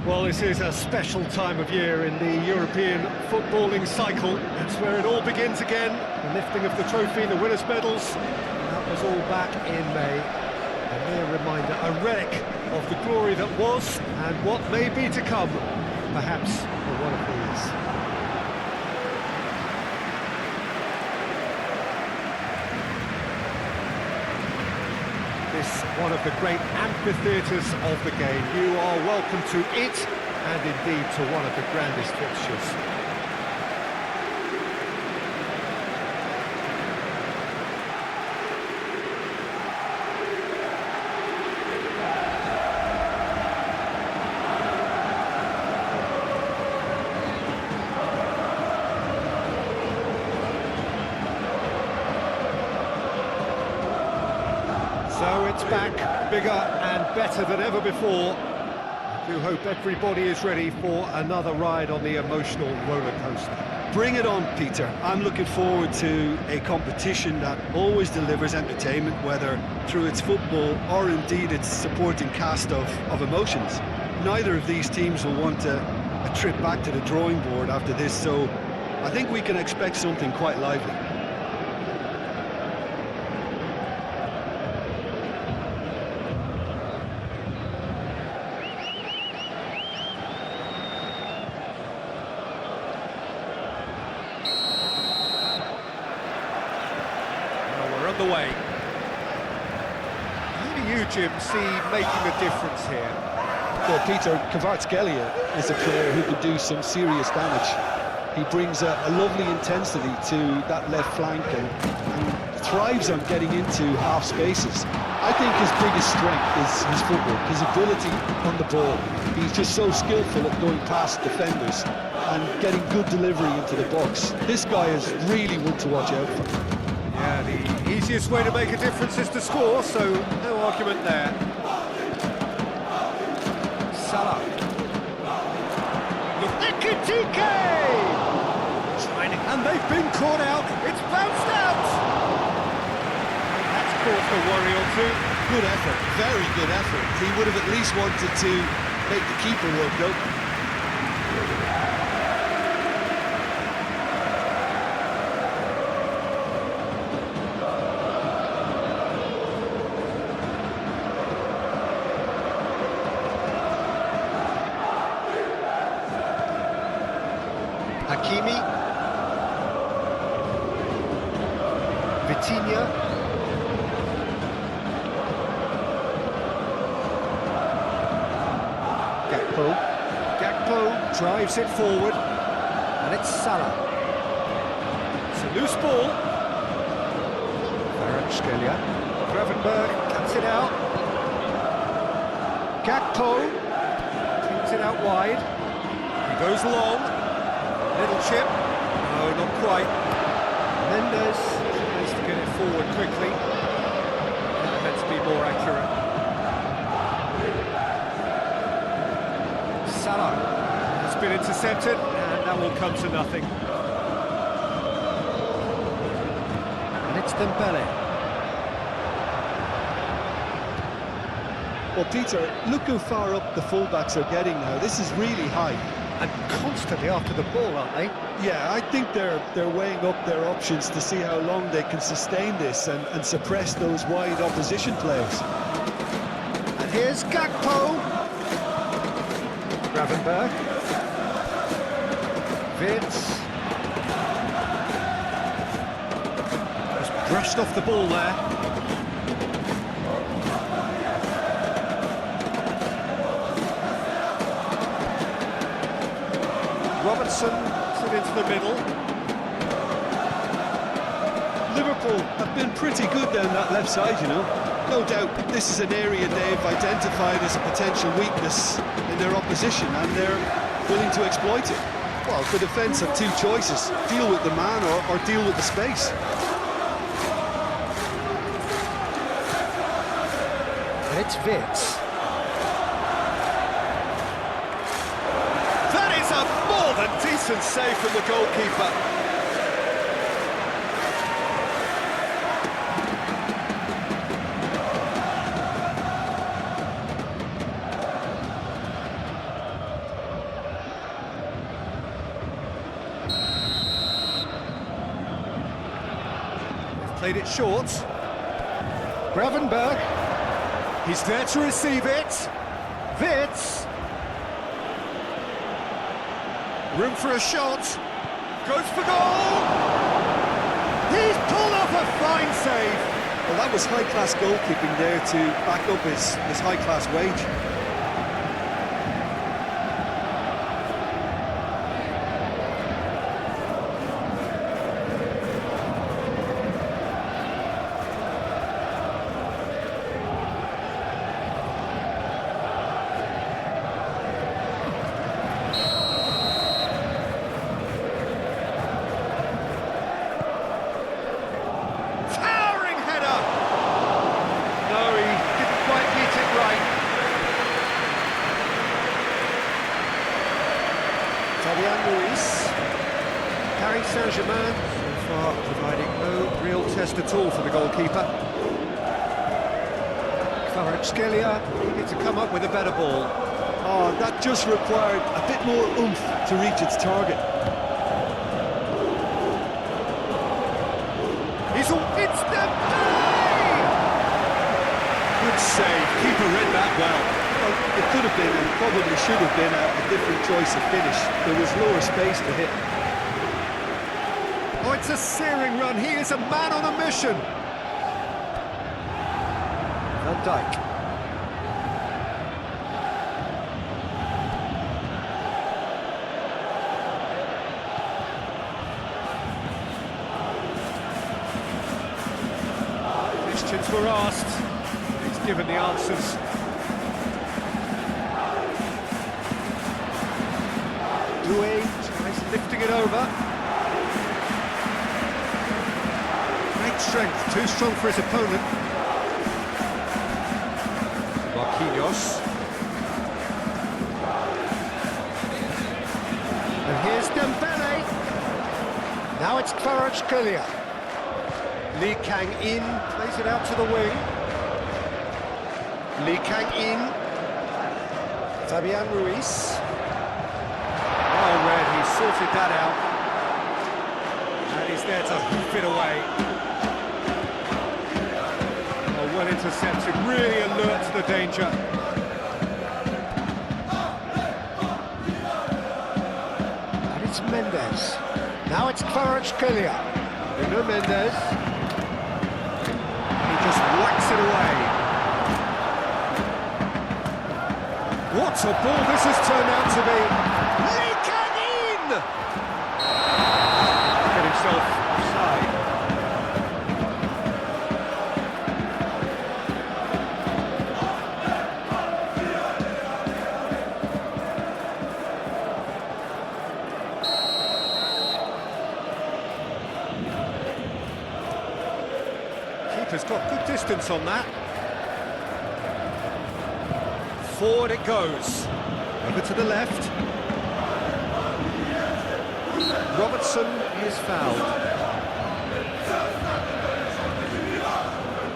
Well, this is a special time of year in the European footballing cycle. It's where it all begins again. The lifting of the trophy, the winners' medals. That was all back in May. A mere reminder, a relic of the glory that was and what may be to come, perhaps for one of these. This one of the great amphitheatres of the game. You are welcome to it, and indeed to one of the grandest fixtures. So it's back, bigger and better than ever before. I do hope everybody is ready for another ride on the emotional roller coaster. Bring it on, Peter. I'm looking forward to a competition that always delivers entertainment, whether through its football or indeed its supporting cast of emotions. Neither of these teams will want a trip back to the drawing board after this, so I think we can expect something quite lively. The way. How do you, Jim, see making a difference here? Well, Peter, Kvaratskhelia is a player who can do some serious damage. He brings a lovely intensity to that left flank and thrives on getting into half spaces. I think his biggest strength is his footwork, his ability on the ball. He's just so skillful at going past defenders and getting good delivery into the box. This guy is really one to watch out for. Yeah, the easiest way to make a difference is to score, so no argument there. Salah. Ekitike! And they've been caught out. It's bounced out. That's caused a worry or two. Good effort, very good effort. He would have at least wanted to make the keeper work, though. Hakimi, Vitinha, Gakpo drives it forward, and it's Salah. It's a loose ball. Kvaratskhelia, Gravenberg cuts it out. Gakpo takes it out wide. He goes long. Little chip, no, not quite. Mendes tries to get it forward quickly. That had to be more accurate. Salah has been intercepted, and that will come to nothing. And it's Dembele. Well, Peter, look how far up the fullbacks are getting now. This is really high. And constantly after the ball, aren't they? Yeah, I think they're weighing up their options to see how long they can sustain this and suppress those wide opposition players. And here's Gakpo. Gravenberg. Vitz. Just brushed off the ball there. Robertson puts it into the middle. Liverpool have been pretty good down that left side, you know. No doubt this is an area they've identified as a potential weakness in their opposition, and they're willing to exploit it. Well, the defence have two choices: deal with the man or deal with the space. And it's Vitz. Decent save from the goalkeeper. Played it short. Gravenberg. He's there to receive it. Wits. Room for a shot. Goes for goal. He's pulled off a fine save. Well, that was high-class goalkeeping there to back up his high-class wage. Paris Saint-Germain, so far providing no real test at all for the goalkeeper. Kvaratskhelia needed to come up with a better ball. Oh, that just required a bit more oomph to reach its target. It's Dembele! Good save, keeper read that well. Well, it could have been and probably should have been a different choice of finish. There was lower space to hit. Oh, it's a searing run. He is a man on a mission. Van Dijk. Questions were asked. He's given the answers. Doué tries lifting it over. Great strength, too strong for his opponent. Marquinhos. And here's Dembele. Now it's Kvaratskhelia. Lee Kang-in plays it out to the wing. Lee Kang-in. Fabian Ruiz. Oh, Red, he sorted that out. And he's there to hoof it away. Oh, well intercepted, really alert to the danger. And it's Mendes. Now it's Kvaratskhelia. Nuno Mendes. He just whacks it away. What a ball this has turned out to be! Lee Kang-in! Get himself offside. Keeper's got good distance on that. Forward it goes. Over to the left. Robertson is fouled.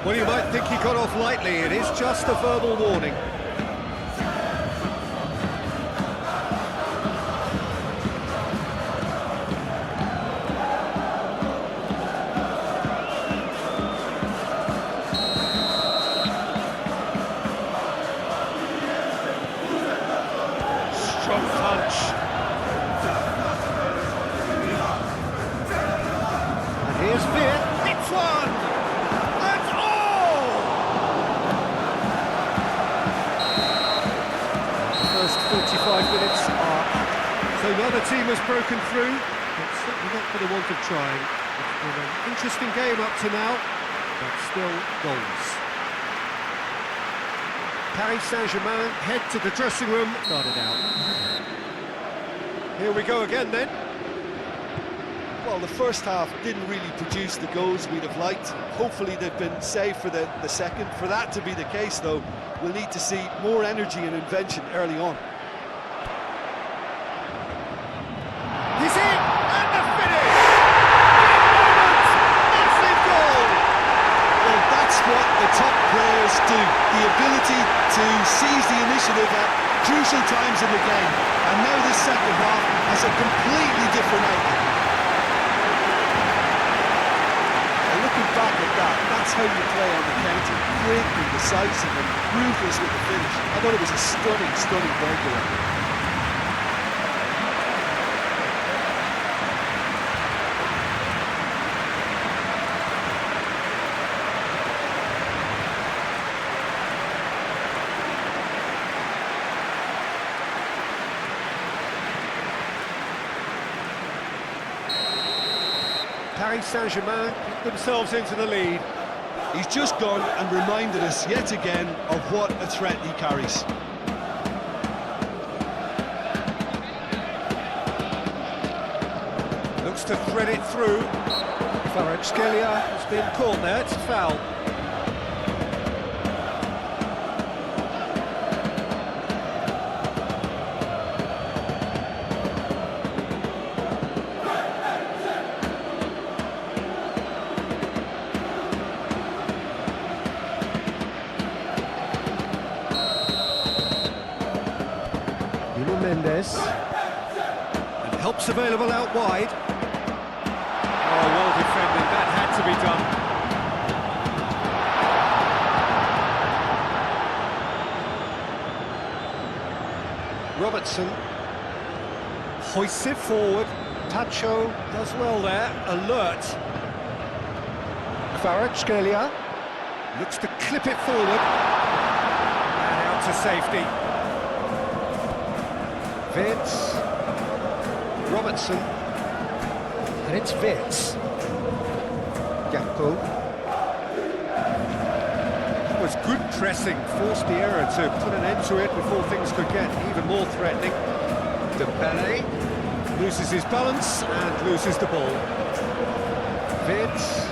Well, you might think he got off lightly. It is just a verbal warning. Strong punch. And here's Veer. It's one! That's all! The first 45 minutes are... So neither team has broken through, but certainly not for the want of trying. It's been an interesting game up to now, but still goals. Paris Saint-Germain head to the dressing room, started out. Here we go again then. Well, the first half didn't really produce the goals we'd have liked. Hopefully they've been saved for the second. For that to be the case, though, we'll need to see more energy and invention early on. He's in! And the finish! Big moment! Massive goal! Well, that's what the top players do. The ability to seize the initiative at crucial times in the game. And now this second half has a completely different outcome. Looking back that. That's how you play on the counter. Quick and decisive and ruthless with the finish. I thought it was a stunning, stunning breakaway. Paris Saint-Germain put themselves into the lead. He's just gone and reminded us yet again of what a threat he carries. Looks to thread it through. Kvaratskhelia has been caught there, it's a foul. Mendes, and help's available out wide. Oh, well defended, that had to be done. Robertson hoists it forward. Tacho does well there, alert. Kvaratskhelia looks to clip it forward and out to safety. Vitz, Robertson, and it's Vitz. Gakpo. That was good pressing, forced the error to put an end to it before things could get even more threatening. Dembele loses his balance and loses the ball. Vitz,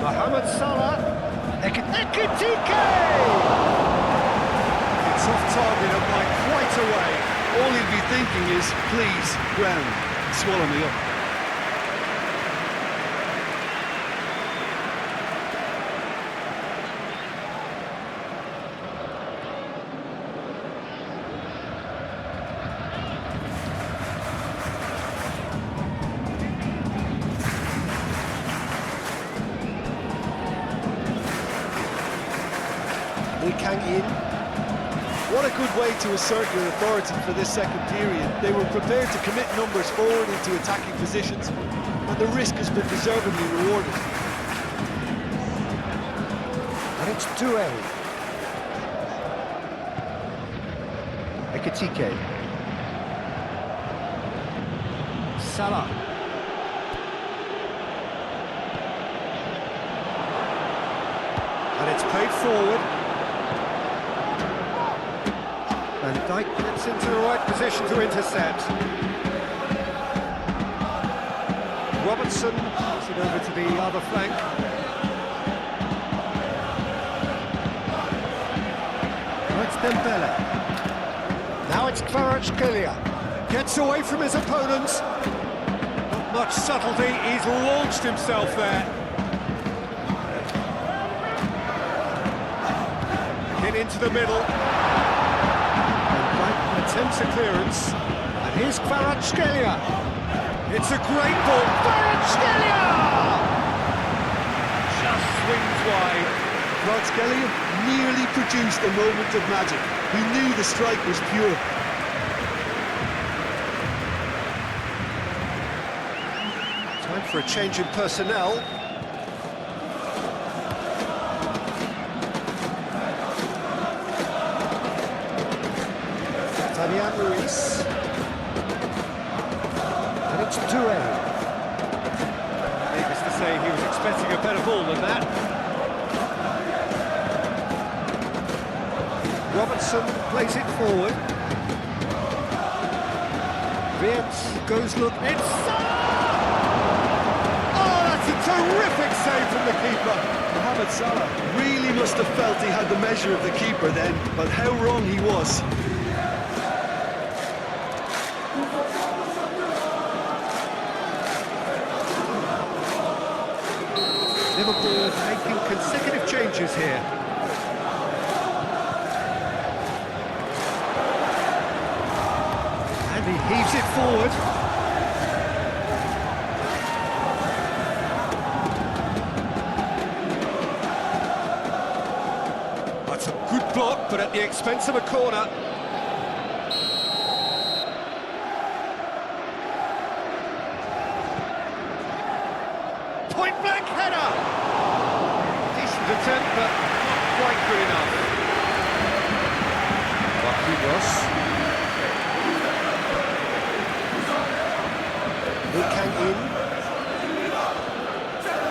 Mohamed Salah, Ekitike! It's off target and by quite a way. All he'd be thinking is, please, ground, swallow me up. In. What a good way to assert your authority for this second period. They were prepared to commit numbers forward into attacking positions, and the risk has been deservedly rewarded. And it's Doué. Ekitike. Salah. And it's played forward. Van Dijk gets into the right position to intercept. Robertson puts it over to the other flank. Now it's Dembele. Now it's Kvaratskhelia. Gets away from his opponents. Not much subtlety, he's launched himself there. Hit into the middle. Attempts a clearance, and here's Kvaratskhelia. It's a great ball, Kvaratskhelia! Just swings wide. Kvaratskhelia nearly produced a moment of magic. He knew the strike was pure. Time for a change in personnel. Fabian Ruiz. And it's Doué. Needless to say, he was expecting a better ball than that. Robertson plays it forward. Vitz goes look. It's Salah! Oh, that's a terrific save from the keeper. Mohamed Salah Really must have felt he had the measure of the keeper then, but how wrong he was. Liverpool making consecutive changes here. And he heaves it forward. at the expense of a corner. Point-blank header! Decent attempt, but not quite good enough. Marquinhos. In.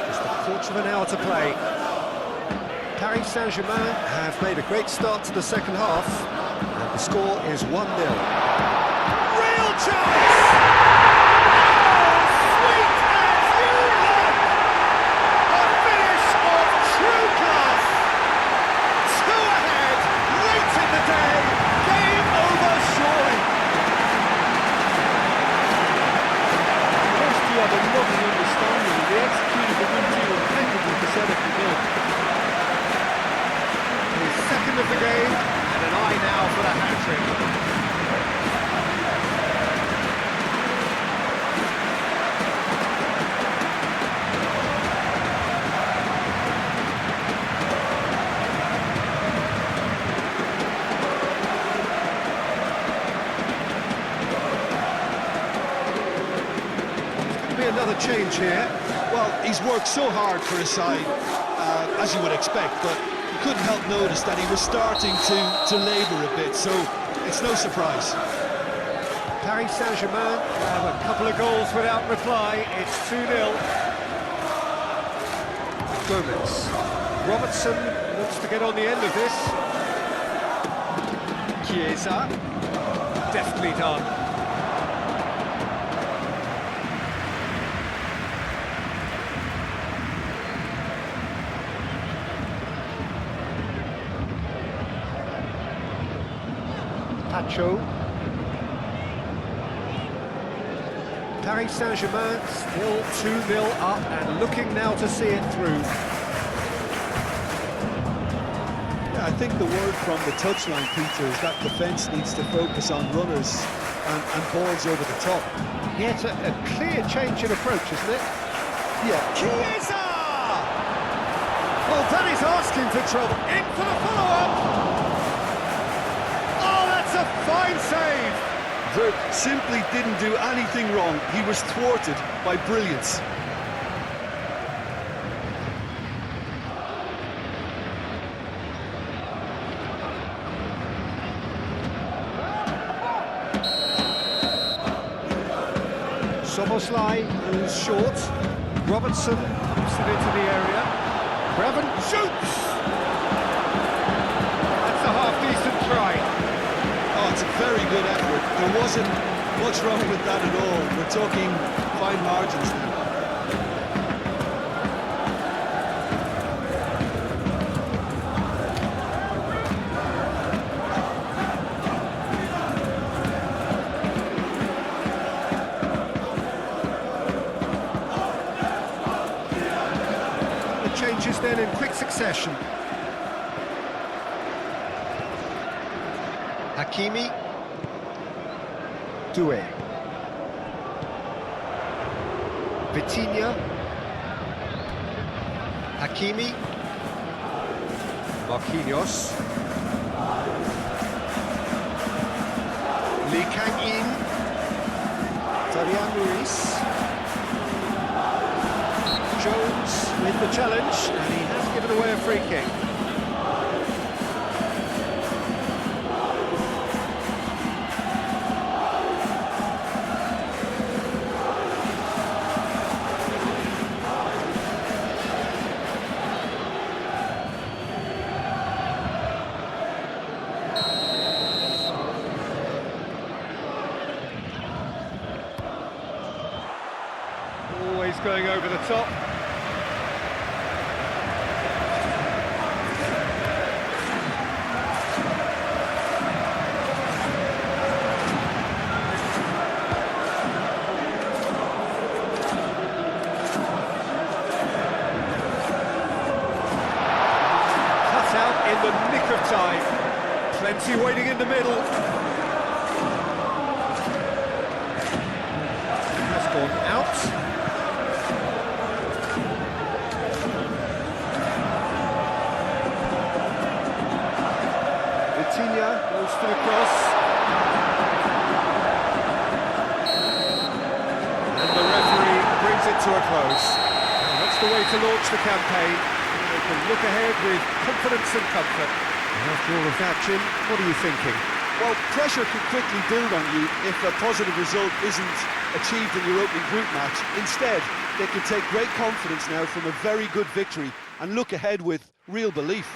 Just a quarter of an hour to play. Paris Saint-Germain have made a great start to the second half, and the score is 1-0. Real chance! Oh, sweet as you love! A finish of true class! Two ahead, late in the day, game over surely. You have a lovely understanding. They executed the 1-2 impeccably to set up the goal. His second of the game, and an eye now for the hat-trick. Another change here. Well, he's worked so hard for his side, as you would expect, but you couldn't help notice that he was starting to labour a bit, so it's no surprise. Paris Saint-Germain have a couple of goals without reply. It's 2-0. Gomez. Robertson looks to get on the end of this. Chiesa. Deftly done. Pacho. Paris Saint-Germain still 2-0 up and looking now to see it through. Yeah, I think the word from the touchline, Peter, is that defence needs to focus on runners and balls over the top. Yeah, it's a clear change in approach, isn't it? Yeah. Chiesa! Well, that is asking for trouble. In for the follow-up! A fine save! Vert simply didn't do anything wrong. He was thwarted by brilliance. Soboslai is short. Robertson puts it into the area. Brevin shoots! That's a half-decent try. Oh, it's a very good effort. There wasn't much wrong with that at all. We're talking fine margins now. The changes then in quick succession. Hakimi, Doué, Vitinha, Hakimi, Marquinhos, Lee Kang-in, Fabian Ruiz, Jones with the challenge, and he has given away a free kick. Always going over the top. Cut out in the nick of time. Plenty waiting in the middle. Has gone out. Goes for the cross. And the referee brings it to a close. And that's the way to launch the campaign. They can look ahead with confidence and comfort. And after all of that, Jim, what are you thinking? Well, pressure can quickly build on you if a positive result isn't achieved in your opening group match. Instead, they can take great confidence now from a very good victory and look ahead with real belief.